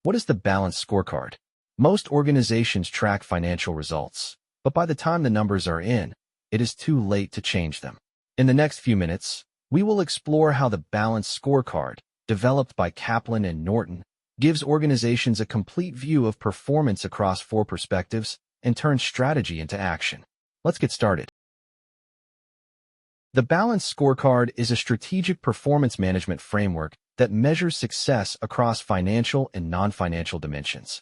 What is the Balanced Scorecard? Most organizations track financial results, but by the time the numbers are in, it is too late to change them. In the next few minutes, we will explore how the Balanced Scorecard, developed by Kaplan and Norton, gives organizations a complete view of performance across 4 perspectives and turns strategy into action. Let's get started. The Balanced Scorecard is a strategic performance management framework that measures success across financial and non-financial dimensions.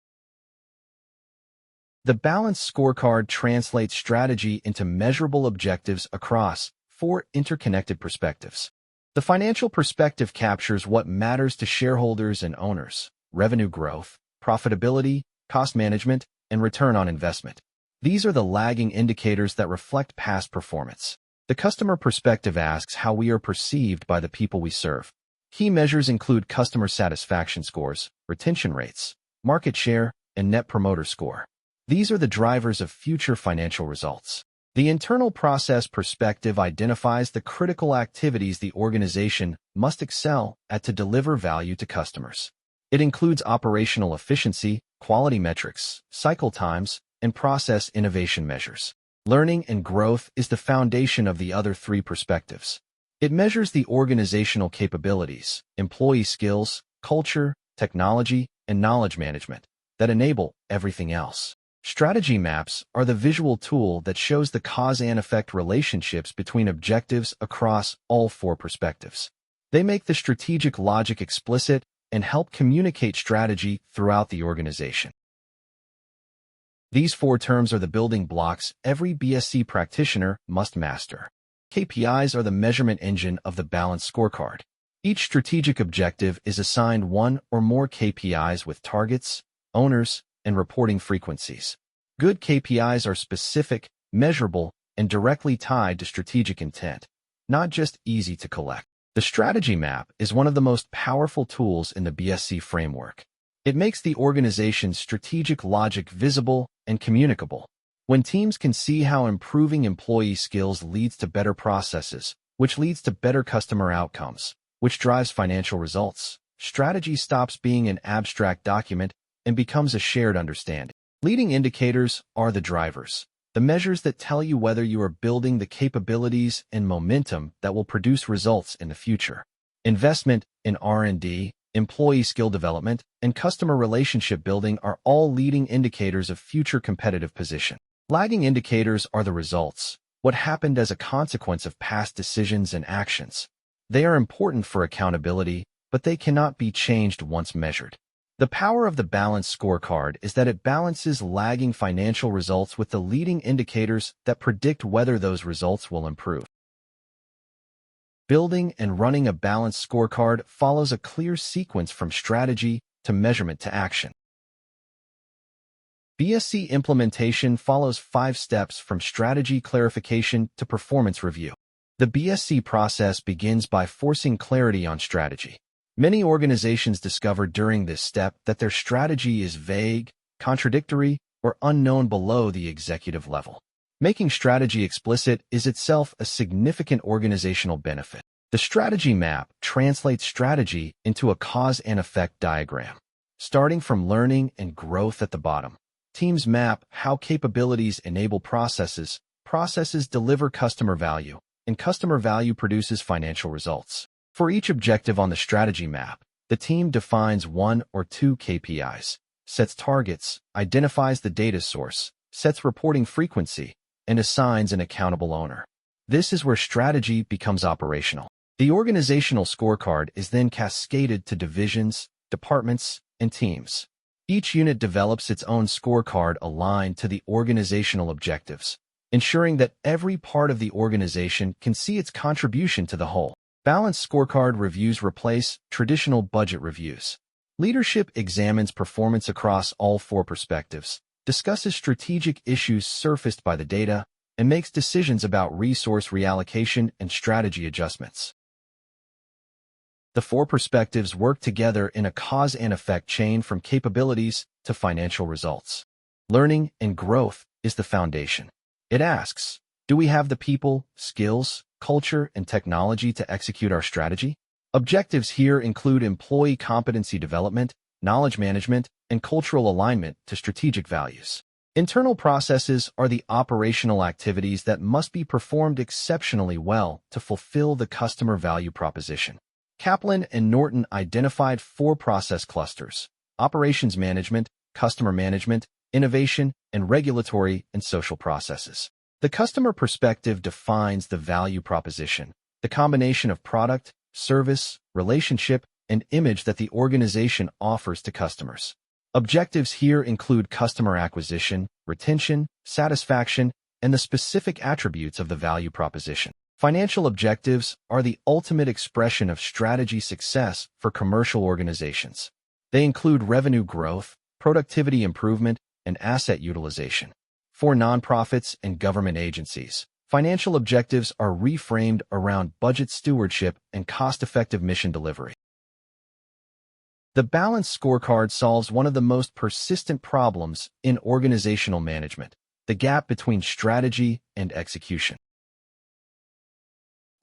The Balanced Scorecard translates strategy into measurable objectives across 4 interconnected perspectives. The financial perspective captures what matters to shareholders and owners: revenue growth, profitability, cost management, and return on investment. These are the lagging indicators that reflect past performance. The customer perspective asks how we are perceived by the people we serve. Key measures include customer satisfaction scores, retention rates, market share, and net promoter score. These are the drivers of future financial results. The internal process perspective identifies the critical activities the organization must excel at to deliver value to customers. It includes operational efficiency, quality metrics, cycle times, and process innovation measures. Learning and growth is the foundation of the other 3 perspectives. It measures the organizational capabilities, employee skills, culture, technology, and knowledge management that enable everything else. Strategy maps are the visual tool that shows the cause and effect relationships between objectives across all 4 perspectives. They make the strategic logic explicit and help communicate strategy throughout the organization. These 4 terms are the building blocks every BSc practitioner must master. KPIs are the measurement engine of the Balanced Scorecard. Each strategic objective is assigned 1 or more KPIs with targets, owners, and reporting frequencies. Good KPIs are specific, measurable, and directly tied to strategic intent, not just easy to collect. The strategy map is one of the most powerful tools in the BSc framework. It makes the organization's strategic logic visible and communicable. When teams can see how improving employee skills leads to better processes, which leads to better customer outcomes, which drives financial results, strategy stops being an abstract document and becomes a shared understanding. Leading indicators are the drivers, the measures that tell you whether you are building the capabilities and momentum that will produce results in the future. Investment in R&D, employee skill development, and customer relationship building are all leading indicators of future competitive position. Lagging indicators are the results, what happened as a consequence of past decisions and actions. They are important for accountability, but they cannot be changed once measured. The power of the Balanced Scorecard is that it balances lagging financial results with the leading indicators that predict whether those results will improve. Building and running a Balanced Scorecard follows a clear sequence from strategy to measurement to action. BSc implementation follows 5 steps from strategy clarification to performance review. The BSc process begins by forcing clarity on strategy. Many organizations discover during this step that their strategy is vague, contradictory, or unknown below the executive level. Making strategy explicit is itself a significant organizational benefit. The strategy map translates strategy into a cause and effect diagram. Starting from learning and growth at the bottom, teams map how capabilities enable processes, processes deliver customer value, and customer value produces financial results. For each objective on the strategy map, the team defines 1 or 2 KPIs, sets targets, identifies the data source, sets reporting frequency, and assigns an accountable owner. This is where strategy becomes operational. The organizational scorecard is then cascaded to divisions, departments, and teams. Each unit develops its own scorecard aligned to the organizational objectives, ensuring that every part of the organization can see its contribution to the whole. Balanced Scorecard reviews replace traditional budget reviews. Leadership examines performance across all 4 perspectives, discusses strategic issues surfaced by the data, and makes decisions about resource reallocation and strategy adjustments. The 4 perspectives work together in a cause and effect chain from capabilities to financial results. Learning and growth is the foundation. It asks, do we have the people, skills, culture, and technology to execute our strategy? Objectives here include employee competency development, knowledge management, and cultural alignment to strategic values. Internal processes are the operational activities that must be performed exceptionally well to fulfill the customer value proposition. Kaplan and Norton identified 4 process clusters: operations management, customer management, innovation, and regulatory and social processes. The customer perspective defines the value proposition, the combination of product, service, relationship, and image that the organization offers to customers. Objectives here include customer acquisition, retention, satisfaction, and the specific attributes of the value proposition. Financial objectives are the ultimate expression of strategy success for commercial organizations. They include revenue growth, productivity improvement, and asset utilization. For nonprofits and government agencies, financial objectives are reframed around budget stewardship and cost-effective mission delivery. The Balanced Scorecard solves one of the most persistent problems in organizational management: the gap between strategy and execution.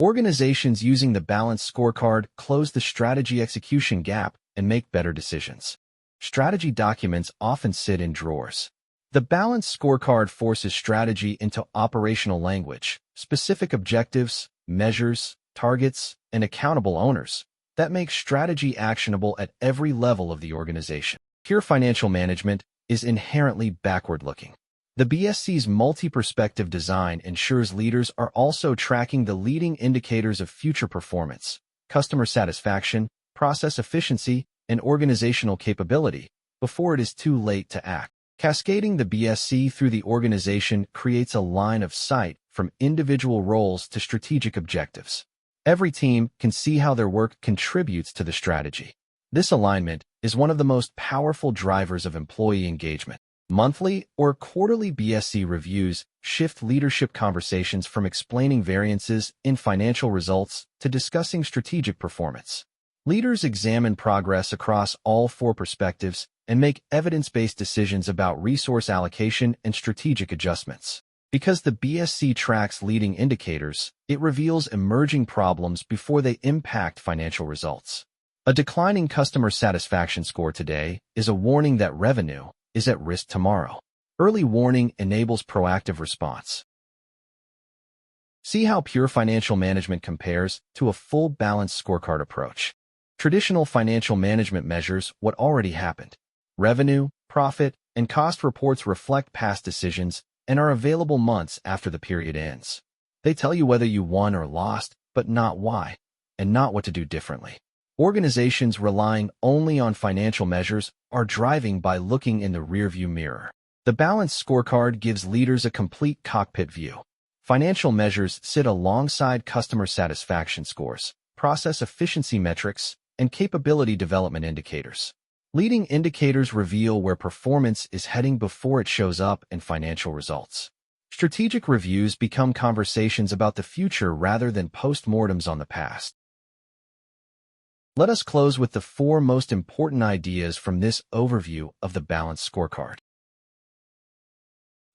Organizations using the Balanced Scorecard close the strategy-execution gap and make better decisions. Strategy documents often sit in drawers. The Balanced Scorecard forces strategy into operational language, specific objectives, measures, targets, and accountable owners that makes strategy actionable at every level of the organization. Pure financial management is inherently backward-looking. The BSC's multi-perspective design ensures leaders are also tracking the leading indicators of future performance: customer satisfaction, process efficiency, and organizational capability before it is too late to act. Cascading the BSC through the organization creates a line of sight from individual roles to strategic objectives. Every team can see how their work contributes to the strategy. This alignment is one of the most powerful drivers of employee engagement. Monthly or quarterly BSC reviews shift leadership conversations from explaining variances in financial results to discussing strategic performance. Leaders examine progress across all 4 perspectives and make evidence-based decisions about resource allocation and strategic adjustments. Because the BSC tracks leading indicators, it reveals emerging problems before they impact financial results. A declining customer satisfaction score today is a warning that revenue is at risk tomorrow. Early warning enables proactive response. See how pure financial management compares to a full Balanced Scorecard approach. Traditional financial management measures what already happened. Revenue, profit, and cost reports reflect past decisions and are available months after the period ends. They tell you whether you won or lost, but not why, and not what to do differently. Organizations relying only on financial measures are driving by looking in the rearview mirror. The Balanced Scorecard gives leaders a complete cockpit view. Financial measures sit alongside customer satisfaction scores, process efficiency metrics, and capability development indicators. Leading indicators reveal where performance is heading before it shows up in financial results. Strategic reviews become conversations about the future rather than postmortems on the past. Let us close with the 4 most important ideas from this overview of the Balanced Scorecard.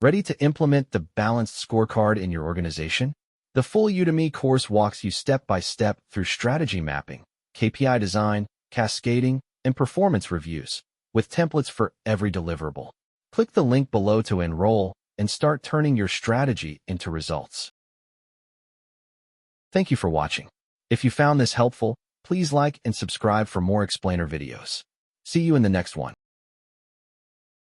Ready to implement the Balanced Scorecard in your organization? The full Udemy course walks you step by step through strategy mapping, KPI design, cascading, and performance reviews, with templates for every deliverable. Click the link below to enroll and start turning your strategy into results. Thank you for watching. If you found this helpful, please like and subscribe for more explainer videos. See you in the next one.